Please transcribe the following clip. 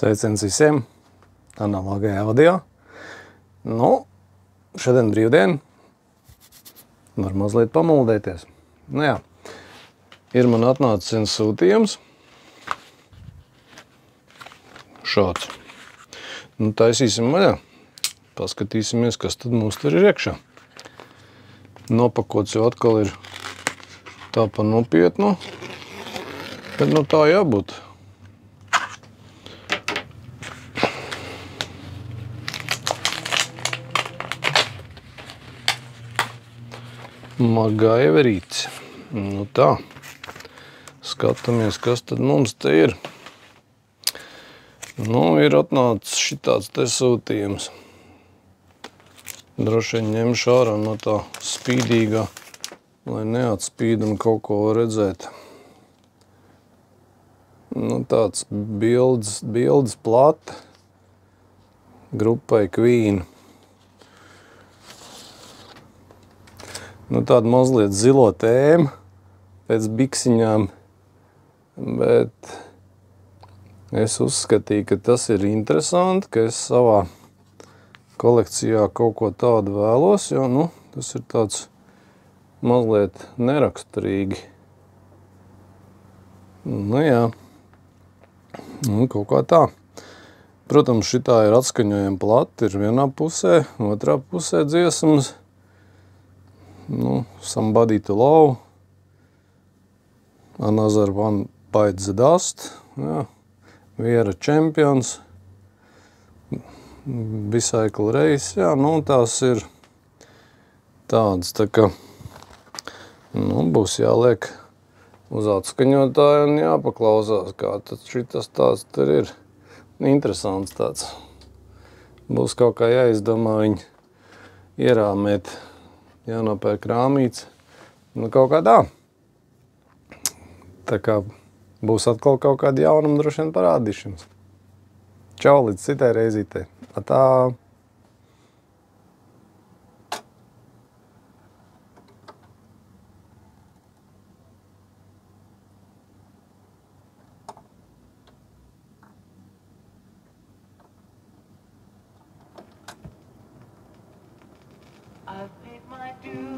Sveiciens visiem analogajā audio. Nu, šodien brīvdiena. Var mazliet pamuldēties. Nu jā, ir man atnācis viens sūtījums. Šāds. Nu, taisīsim vaļā. Paskatīsimies, kas tad mums tur ir iekšā. Nopakots jau atkal ir tā pa nopietnu. Bet nu tā jābūt. Magaiverīts. Nu tā. Skatāmies, kas tad mums te ir. Nu, ir atnācis šitāds te sūtījums. Droši vien ņemšu ārā no tā spīdīgā, lai neatspīd un kaut ko redzēt. Nu, tāds bildes plata grupai Queen. Nu, tāda mazliet zilo tēma pēc biksiņām, bet es uzskatīju, ka tas ir interesanti, ka es savā kolekcijā kaut ko tādu vēlos, jo, nu, tas ir tāds mazliet neraksturīgi. Nu, jā. Nu, kaut kā tā. Protams, šitā ir atskaņojama plata, ir vienā pusē, otrā pusē dziesmas. Nu, Somebody to Love, Another One Bites the Dust, jā. We Are Champions, Bicycle Race, jā, nu tās ir tādas, tā kā, nu, būs jāliek uz atskaņotāju un jāpaklausās, kā tad šitas tāds tur ir. Interesants tāds. Būs kaut kā jāizdomā viņu ierāmēt. Jānopērk rāmīts. Nu, kaut kā tā. Tā kā būs atkal kaut kādi jaunumi droši vien parādīšanas. Čau, līdz citai reizītei. Atā! I've paid my dues.